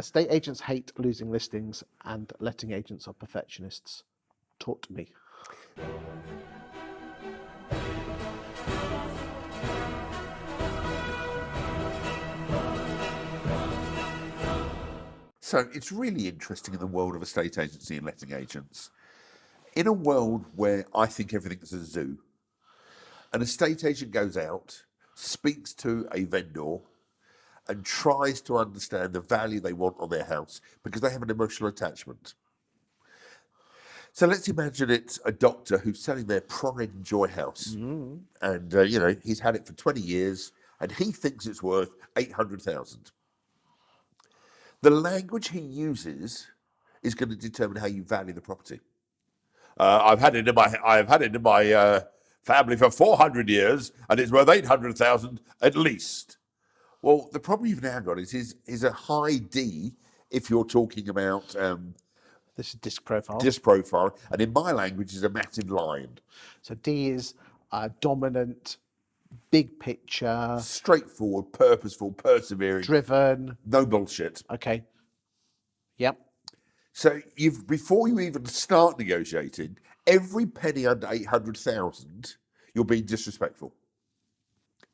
Estate agents hate losing listings and letting agents are perfectionists. Talk to me. So it's really interesting in the world of estate agency and letting agents. In a world where I think everything is a zoo, an estate agent goes out, speaks to a vendor, and tries to understand the value they want on their house because they have an emotional attachment. So let's imagine it's a doctor who's selling their pride and joy house, and he's had it for 20 years, and he thinks it's worth 800,000. The language he uses is going to determine how you value the property. I've had it in my family for 400 years, and it's worth 800,000 at least. Well, the problem you've now got is a high D if you're talking about this is disc profile. Disc profile, and in my language is a massive line. So D is dominant, big picture, straightforward, purposeful, persevering, driven, no bullshit. Okay. Yep. So before you even start negotiating, every penny under 800,000, you're being disrespectful.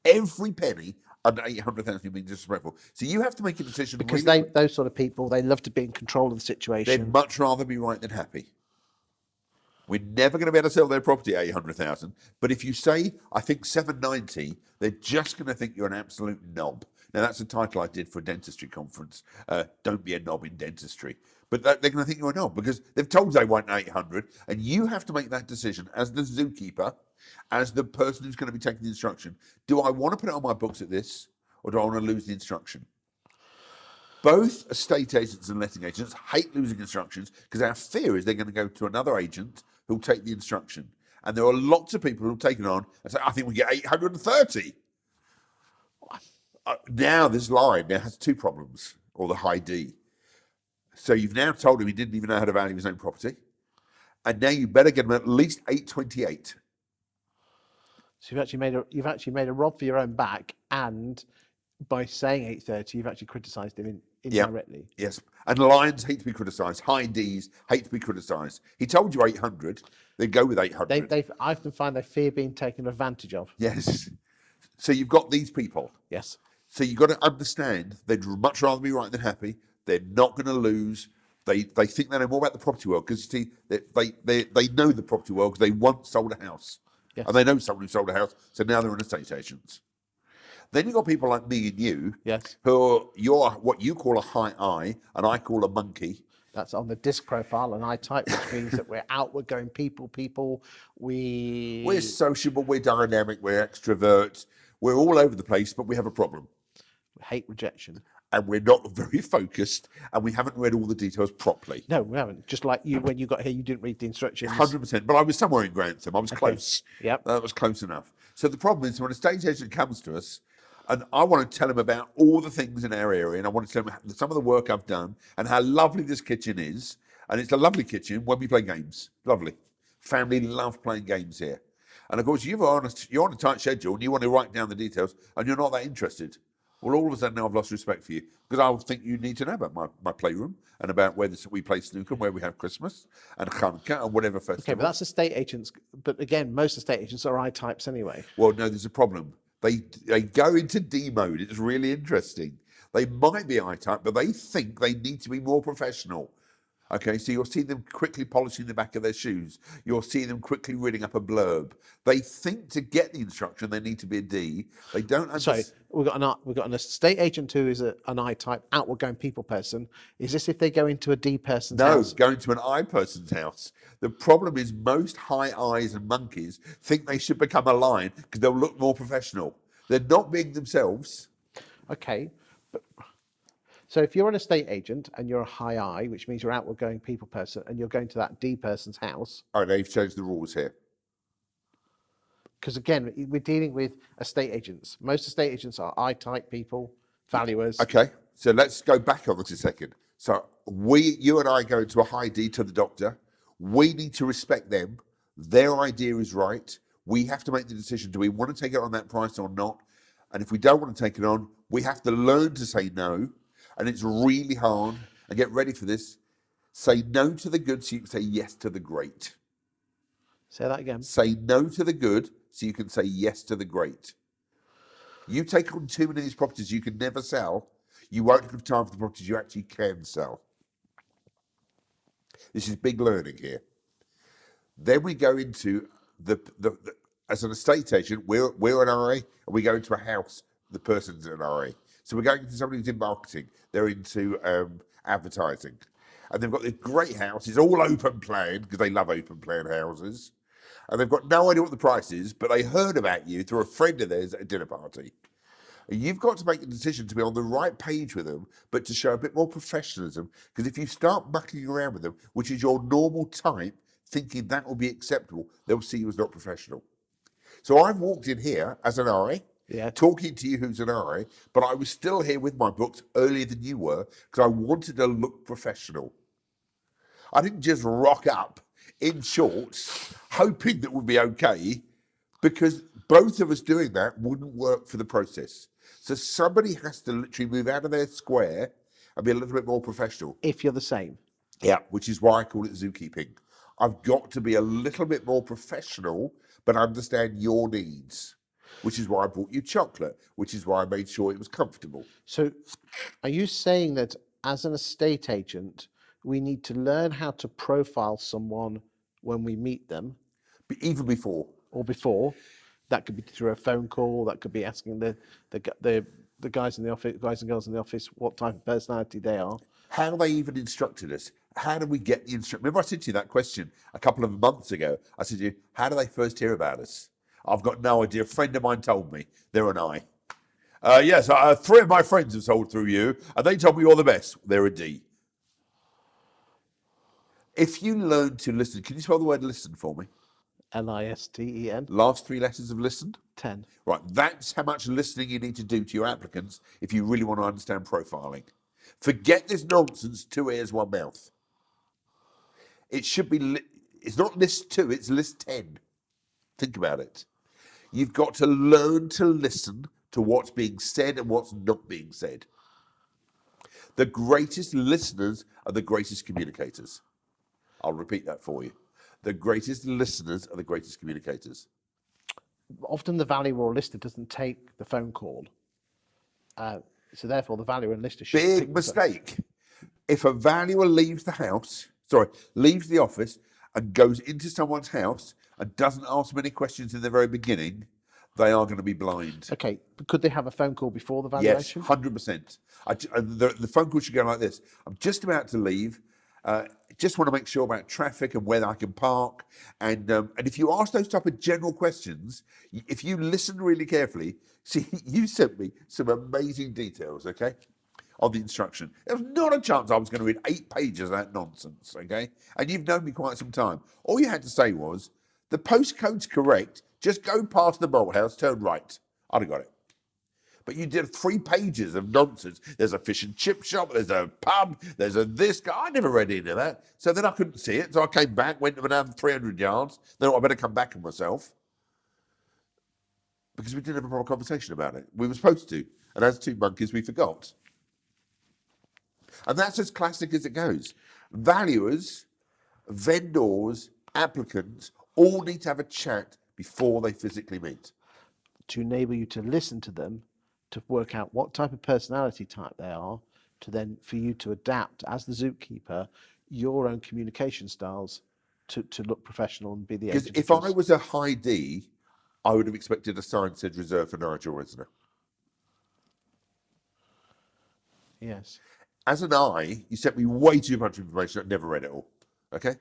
Every penny under 800,000, you're being disrespectful. So you have to make a decision. Because those sort of people, they love to be in control of the situation. They'd much rather be right than happy. We're never going to be able to sell their property at 800,000. But if you say, I think 790, they're just going to think you're an absolute knob. Now, that's a title I did for a dentistry conference. Don't be a knob in dentistry. But they're going to think you're a knob because they've told you they want 800. And you have to make that decision as the zookeeper, as the person who's going to be taking the instruction. Do I want to put it on my books at this, or do I want to lose the instruction? Both estate agents and letting agents hate losing instructions because our fear is they're going to go to another agent who'll take the instruction. And there are lots of people who'll take it on and say, I think we get 830. Now this line now has two problems, or the high D. So you've now told him he didn't even know how to value his own property. And now you better get him at least 828. So you've actually made a rob for your own back, and by saying 830, you've actually criticised him indirectly. Yep. Yes, and lions hate to be criticised. High Ds hate to be criticised. He told you 800. They go with 800. I often find they fear being taken advantage of. Yes. So you've got these people. Yes. So you've got to understand they'd much rather be right than happy. They're not going to lose. They think they know more about the property world because you see they know the property world because they once sold a house. Yes. And they know someone who sold a house, so now they're an estate agents. Then you've got people like me and you, yes, you're what you call a high I, and I call a monkey. That's on the disc profile, and I type, which means that we're outward going people. We're sociable, we're dynamic, we're extroverts, we're all over the place, but we have a problem. We hate rejection. And we're not very focused, and we haven't read all the details properly. No, we haven't. Just like you, when you got here, you didn't read the instructions. 100%. But I was somewhere in Grantham. I was close. Yep. That was close enough. So the problem is when a estate agent comes to us, and I want to tell him about all the things in our area, and I want to tell him some of the work I've done and how lovely this kitchen is. And it's a lovely kitchen when we play games. Lovely. Family love playing games here. And of course, you're on a tight schedule, and you want to write down the details, and you're not that interested. Well, all of a sudden now I've lost respect for you because I think you need to know about my playroom and about where we play snooker, where we have Christmas and Hanukkah and whatever festival. Okay, but that's estate agents. But again, most estate agents are I types anyway. Well, no, there's a problem. They go into D mode. It's really interesting. They might be I type, but they think they need to be more professional. Okay, so you'll see them quickly polishing the back of their shoes. You'll see them quickly reading up a blurb. They think to get the instruction they need to be a D. They don't understand. Sorry, we've got an estate agent who is an I type, outward going people person. Is this if they go into a D person's house? No, going to an I person's house. The problem is most high I's and monkeys think they should become a lion because they'll look more professional. They're not being themselves. Okay, but so if you're an estate agent and you're a high I, which means you're outward going people person, and you're going to that D person's house. Oh, they've changed the rules here. Because again, we're dealing with estate agents. Most estate agents are I type people, valuers. Okay, so let's go back on this a second. So you and I go to a high D to the doctor. We need to respect them. Their idea is right. We have to make the decision. Do we want to take it on that price or not? And if we don't want to take it on, we have to learn to say no. and it's really hard. And get ready for this. Say no to the good so you can say yes to the great. Say that again. Say no to the good so you can say yes to the great. You take on too many of these properties you can never sell, you won't have time for the properties you actually can sell. This is big learning here. Then we go into the as an estate agent, we're an RA, and we go into a house, the person's an RA. So we're going into somebody who's in marketing, they're into advertising. And they've got this great house, it's all open plan, because they love open plan houses. And they've got no idea what the price is, but they heard about you through a friend of theirs at a dinner party. And you've got to make the decision to be on the right page with them, but to show a bit more professionalism. Because if you start mucking around with them, which is your normal type, thinking that will be acceptable, they'll see you as not professional. So I've walked in here as an RA, talking to you who's an RA, but I was still here with my books earlier than you were, because I wanted to look professional. I didn't just rock up in shorts, hoping that would be okay, because both of us doing that wouldn't work for the process. So somebody has to literally move out of their square and be a little bit more professional. If you're the same. Yeah, which is why I call it zookeeping. I've got to be a little bit more professional, but understand your needs, which is why I bought you chocolate, which is why I made sure it was comfortable. So are you saying that as an estate agent, we need to learn how to profile someone when we meet them? Even before. Or before? That could be through a phone call, that could be asking the guys in the office, guys and girls in the office, what type of personality they are. How they even instructed us. How do we get the instruction? Remember I said to you that question a couple of months ago. I said to you, how do they first hear about us? I've got no idea. A friend of mine told me. They're an I. Yes, 3 of my friends have sold through you, and they told me you're the best. They're a D. If you learn to listen, can you spell the word listen for me? Listen. Last 3 letters of listen? 10. Right, that's how much listening you need to do to your applicants if you really want to understand profiling. Forget this nonsense, 2 ears, 1 mouth. It should be, it's not list 2, it's list 10. Think about it. You've got to learn to listen to what's being said and what's not being said. The greatest listeners are the greatest communicators. I'll repeat that for you. The greatest listeners are the greatest communicators. Often the valuer or lister doesn't take the phone call. So therefore the valuer and lister should Big mistake. If a valuer leaves the office and goes into someone's house and doesn't ask many questions in the very beginning, they are going to be blind. Okay, but could they have a phone call before the Yes, valuation? 100%. The phone call should go like this. I'm just about to leave. Just want to make sure about traffic and where I can park. And if you ask those type of general questions, if you listen really carefully, see, you sent me some amazing details, okay, on the instruction. There was not a chance I was going to read 8 pages of that nonsense, okay? And you've known me quite some time. All you had to say was, the postcode's correct, just go past the bolt house, turn right. I'd have got it. But you did 3 pages of nonsense. There's a fish and chip shop, there's a pub, there's a this guy. I never read any of that. So then I couldn't see it. So I came back, went another 300 yards. Then I better come back on myself. Because we didn't have a proper conversation about it. We were supposed to. And as 2 monkeys, we forgot. And that's as classic as it goes. Valuers, vendors, applicants, all need to have a chat before they physically meet. To enable you to listen to them, to work out what type of personality type they are, to then for you to adapt as the zookeeper your own communication styles to look professional and be the agent. Because if I was a high D, I would have expected a sign said reserved for Nigel Risner. Yes. As an I, you sent me way too much information. I never read it all. Okay?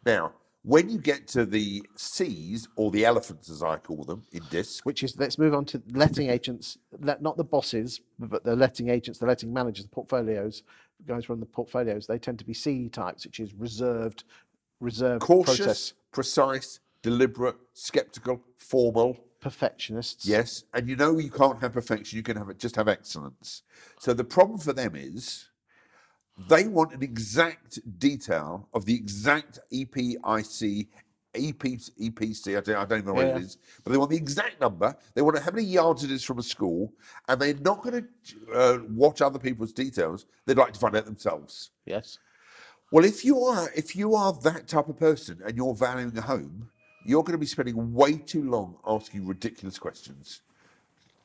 Now, when you get to the C's, or the elephants as I call them, in DISC. Which is, let's move on to letting agents, not the bosses, but the letting agents, the letting managers, the portfolios, the guys who run the portfolios, they tend to be C types, which is reserved cautious, process. Precise, deliberate, skeptical, formal. Perfectionists. Yes, and you know you can't have perfection, you can just have excellence. So the problem for them is they want an exact detail of the exact EPIC EPC, I don't even know what Yeah. it is, but they want the exact number. They want to how many yards it is from a school, and they're not going to watch other people's details. They'd like to find out themselves. Yes. Well, if you are that type of person and you're valuing a home, you're going to be spending way too long asking ridiculous questions.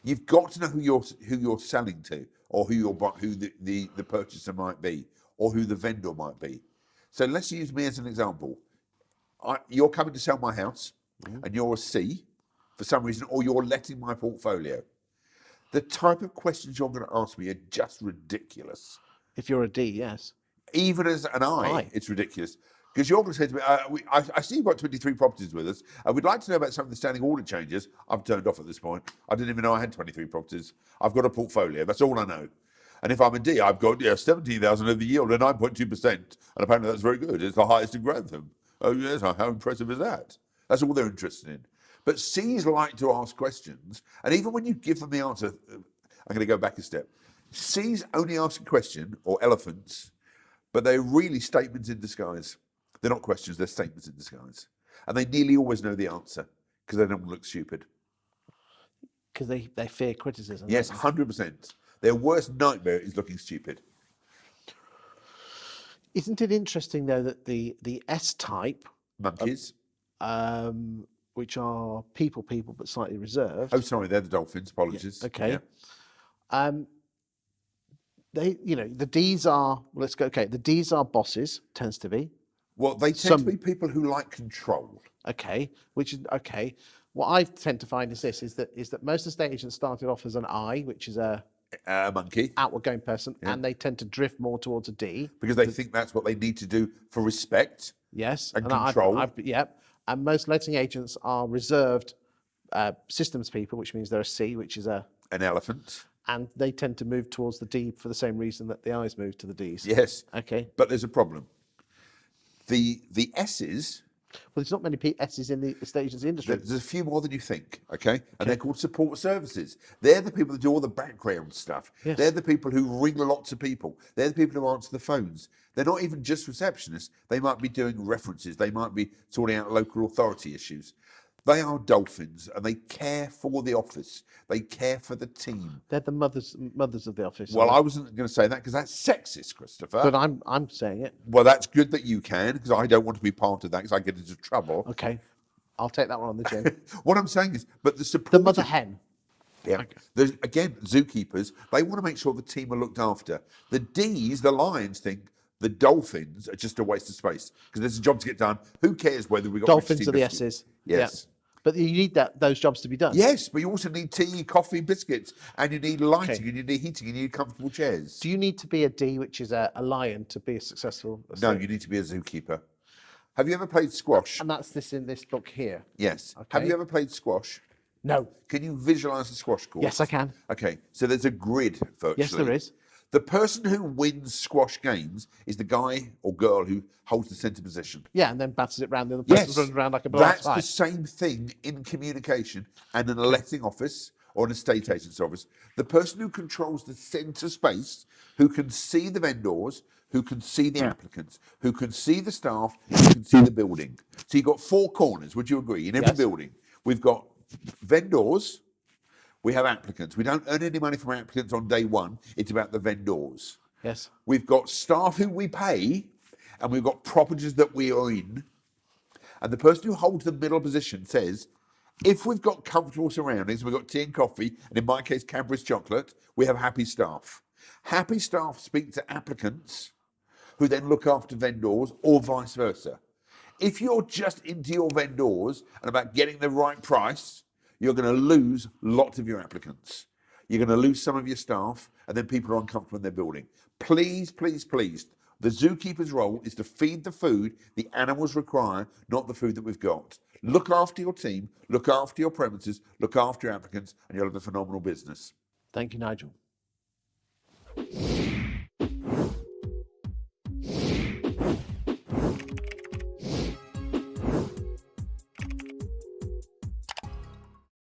You've got to know who you're selling to, or who the purchaser might be, or who the vendor might be. So let's use me as an example. You're coming to sell my house, and you're a C for some reason, or you're letting my portfolio. The type of questions you're going to ask me are just ridiculous. If you're a D, yes. Even as an I, it's ridiculous. Because you're going to say to me, I see you've got 23 properties with us. We'd like to know about some of the standing order changes. I've turned off at this point. I didn't even know I had 23 properties. I've got a portfolio. That's all I know. And if I'm a D, I've got 17,000 of the yield at 9.2%. And apparently that's very good. It's the highest in Grantham. Oh, yes, how impressive is that? That's all they're interested in. But C's like to ask questions. And even when you give them the answer, I'm going to go back a step. C's only ask a question, or elephants, but they're really statements in disguise. They're not questions, they're statements in disguise. And they nearly always know the answer because they don't look stupid. Because they fear criticism. Yes, 100%. Their worst nightmare is looking stupid. Isn't it interesting, though, that the S-type, Monkeys. which are people, but slightly reserved. Oh, sorry, they're the dolphins. Apologies. Yeah, okay. Yeah. The D's are, let's go, okay, the D's are bosses, tends to be. Well, they tend to be people who like control. Okay, which is, okay. What I tend to find is that most estate agents started off as an I, which is a monkey, outward-going person, and they tend to drift more towards a D. Because they think that's what they need to do for respect. Yes. And control. And most letting agents are reserved systems people, which means they're a C, which is an elephant. And they tend to move towards the D for the same reason that the I's move to the D's. Yes. Okay. But there's a problem. The S's... Well, there's not many S's in the estate agency industry. There's a few more than you think, okay? And they're called support services. They're the people that do all the background stuff. Yes. They're the people who ring lots of people. They're the people who answer the phones. They're not even just receptionists. They might be doing references. They might be sorting out local authority issues. They are dolphins, and they care for the office. They care for the team. They're the mothers of the office. Well, I wasn't going to say that because that's sexist, Christopher. But I'm saying it. Well, that's good that you can, because I don't want to be part of that because I get into trouble. Okay, I'll take that one on the chin. What I'm saying is, but the support... The mother hen. Yeah. There's, again, zookeepers, they want to make sure the team are looked after. The D's, the lions, think the dolphins are just a waste of space because there's a job to get done. Who cares whether we got... Dolphins are the S's. Yes. Yeah. But you need those jobs to be done. Yes, but you also need tea, coffee, biscuits, and you need lighting, and you need heating, and you need comfortable chairs. Do you need to be a D, which is a lion, to be a successful... No, you need to be a zookeeper. Have you ever played squash? And that's this in this book here. Yes. Okay. Have you ever played squash? No. Can you visualise the squash court? Yes, I can. Okay, so there's a grid virtually. Yes, there is. The person who wins squash games is the guy or girl who holds the centre position. Yeah, and then batters it round. The other person runs around like a blast. That's the same thing in communication and in a letting office or an estate agent's office. The person who controls the centre space, who can see the vendors, who can see the applicants, who can see the staff, who can see the building. So you've got four corners, would you agree, in every building? We've got vendors, we have applicants. We don't earn any money from applicants on day one. It's about the vendors. Yes. We've got staff who we pay, and we've got properties that we are in. And the person who holds the middle position says, if we've got comfortable surroundings, we've got tea and coffee, and in my case, Cadbury's chocolate, we have happy staff. Happy staff speak to applicants who then look after vendors or vice versa. If you're just into your vendors and about getting the right price, you're going to lose lots of your applicants. You're going to lose some of your staff, and then people are uncomfortable in their building. Please, please, please, the zookeeper's role is to feed the food the animals require, not the food that we've got. Look after your team, look after your premises, look after your applicants, and you'll have a phenomenal business. Thank you, Nigel.